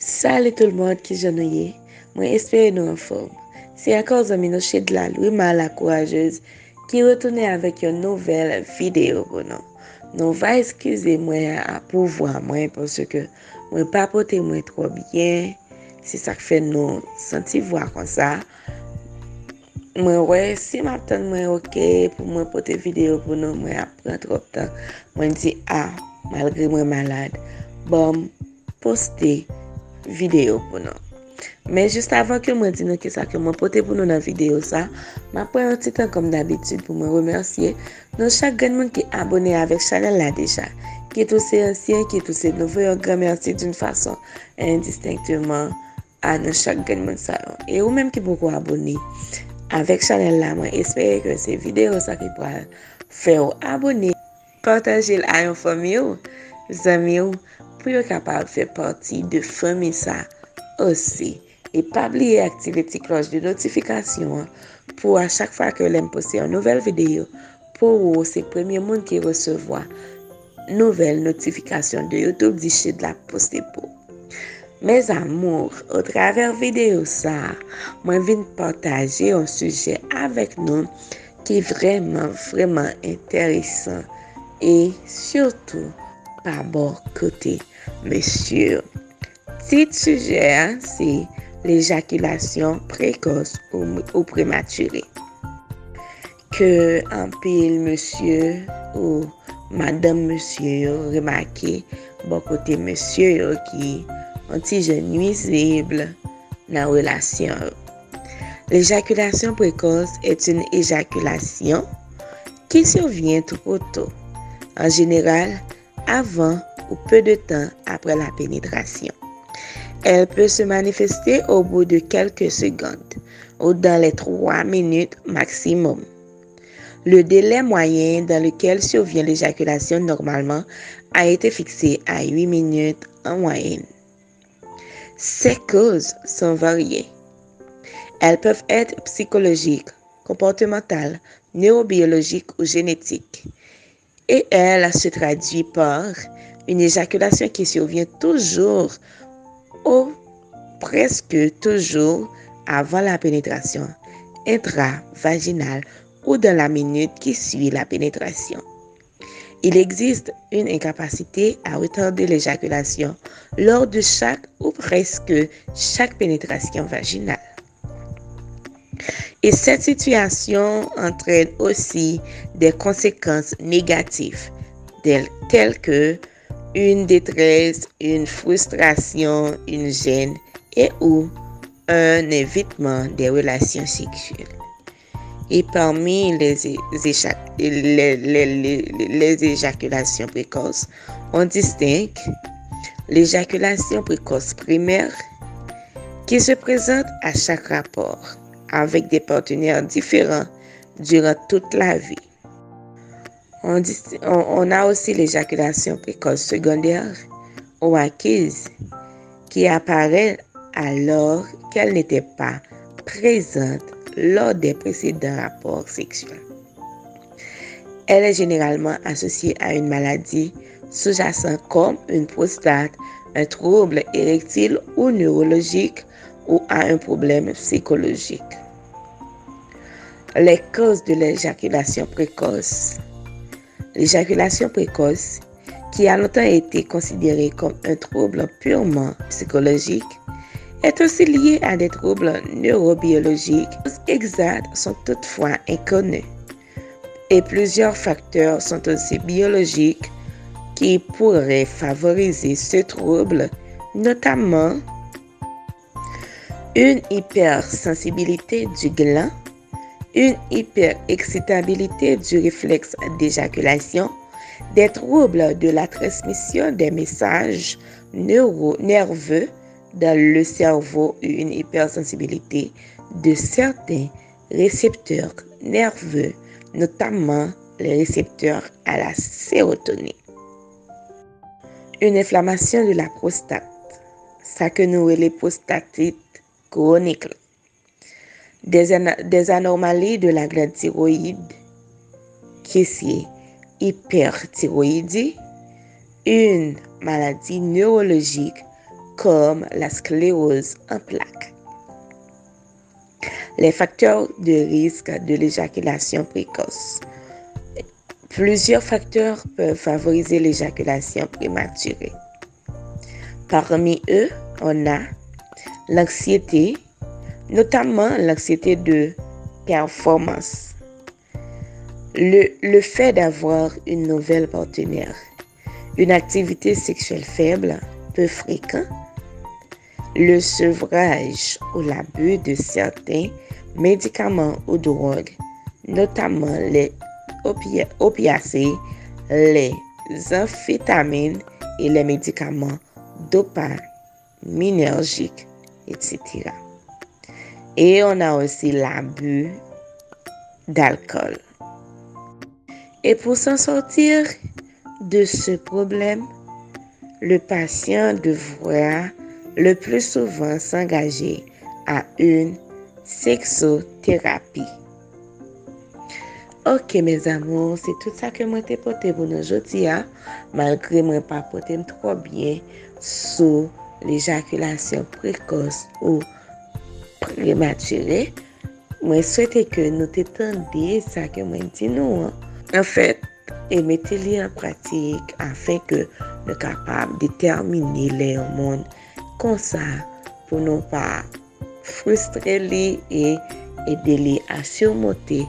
Salut tout le monde qui j'en moi espère nous en forme. C'est encore Zamino chez de la Louis la courageuse qui retourne avec une nouvelle vidéo pour nous. Nous va excuser moi à pouvoir moi parce que moi pas porté moi trop bien. C'est ça qui fait nous sentir voir comme ça. Moi ouais si m'attend moi OK pour moi porter vidéo pour nous moi prend trop de temps. Moi dis malgré moi malade. Bon poster vidéo pour nous. Mais juste avant que moi dise que ça que moi porter pour nous dans vidéo ça, m'a prendre un petit temps comme d'habitude pour me remercier dans chaque monde qui est abonné avec channel là déjà, qui est aussi ancien, qui est aussi nouveau, un grand merci d'une façon indistinctement à nous chaque monde ça. Et ou même qui beaucoup abonné avec channel là, moi espère que ces vidéos ça qui pourra faire abonner, partager à une famille, amis pour être capable de faire partie de famille ça aussi. Et pas oublier d'activer la petite cloche de notification pour à chaque fois que l'aime poster une nouvelle vidéo pour ces premiers monde qui recevoir nouvelle notification de YouTube d'ici de la poster pour. Mes amours, au travers vidéo ça, moi viens partager un sujet avec nous qui est vraiment intéressant et surtout pas bon côté monsieur. Petit sujet, c'est l'éjaculation précoce ou prématurée. Que un pile monsieur ou madame monsieur remarqué bon côté monsieur qui un petit jeune nuisible dans la relation. L'éjaculation précoce est une éjaculation qui survient trop tôt, en général avant ou peu de temps après la pénétration. Elle peut se manifester au bout de quelques secondes ou dans les 3 minutes maximum. Le délai moyen dans lequel survient l'éjaculation normalement a été fixé à 8 minutes en moyenne. Ces causes sont variées. Elles peuvent être psychologiques, comportementales, neurobiologiques ou génétiques. Et elle se traduit par une éjaculation qui survient toujours ou presque toujours avant la pénétration intravaginale ou dans la minute qui suit la pénétration. Il existe une incapacité à retarder l'éjaculation lors de chaque ou presque chaque pénétration vaginale. Et cette situation entraîne aussi des conséquences négatives telles que une détresse, une frustration, une gêne et ou un évitement des relations sexuelles. Et parmi les éjaculations précoces, on distingue l'éjaculation précoce primaire qui se présente à chaque rapport avec des partenaires différents durant toute la vie. On a aussi l'éjaculation précoce secondaire ou acquise qui apparaît alors qu'elle n'était pas présente lors des précédents rapports sexuels. Elle est généralement associée à une maladie sous-jacente comme une prostate, un trouble érectile ou neurologique ou à un problème psychologique. Les causes de l'éjaculation précoce. L'éjaculation précoce, qui a longtemps été considérée comme un trouble purement psychologique, est aussi liée à des troubles neurobiologiques. Les causes exactes sont toutefois inconnues et plusieurs facteurs sont aussi biologiques qui pourraient favoriser ce trouble, notamment une hypersensibilité du gland, une hyperexcitabilité du réflexe d'éjaculation, des troubles de la transmission des messages nerveux dans le cerveau et une hypersensibilité de certains récepteurs nerveux, notamment les récepteurs à la sérotonine. Une inflammation de la prostate, ça que nous appelons prostatite chronique. Des anomalies de la glande thyroïde, qui est hyperthyroïdie, une maladie neurologique comme la sclérose en plaques. Les facteurs de risque de l'éjaculation précoce. Plusieurs facteurs peuvent favoriser l'éjaculation prématurée. Parmi eux, on a l'anxiété, notamment l'anxiété de performance. Le fait d'avoir une nouvelle partenaire, une activité sexuelle faible, peu fréquente, le sevrage ou l'abus de certains médicaments ou drogues, notamment les opiacés, les amphétamines et les médicaments dopaminergiques, etc. Et on a aussi l'abus d'alcool. Et pour s'en sortir de ce problème, le patient devra le plus souvent s'engager à une sexothérapie. Ok mes amours, c'est tout ça que moi t'ai porté pour nous aujourd'hui, malgré moi pas porté trop bien sur l'éjaculation précoce ou prématurée. Moi souhaite que nous t'étendions ça que moi dis nous. En fait, et mettez-les en pratique afin que nous soyons capables de déterminer les hormones comme ça pour ne pas frustrer les et aider les à surmonter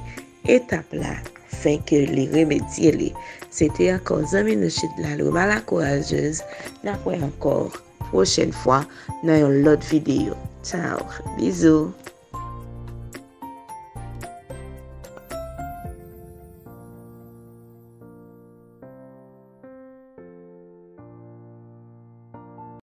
étape là afin que les remédier les. C'était encore Zami Nochidlal la courageuse. N'après encore prochaine fois dans une autre vidéo. Ciao, bisous.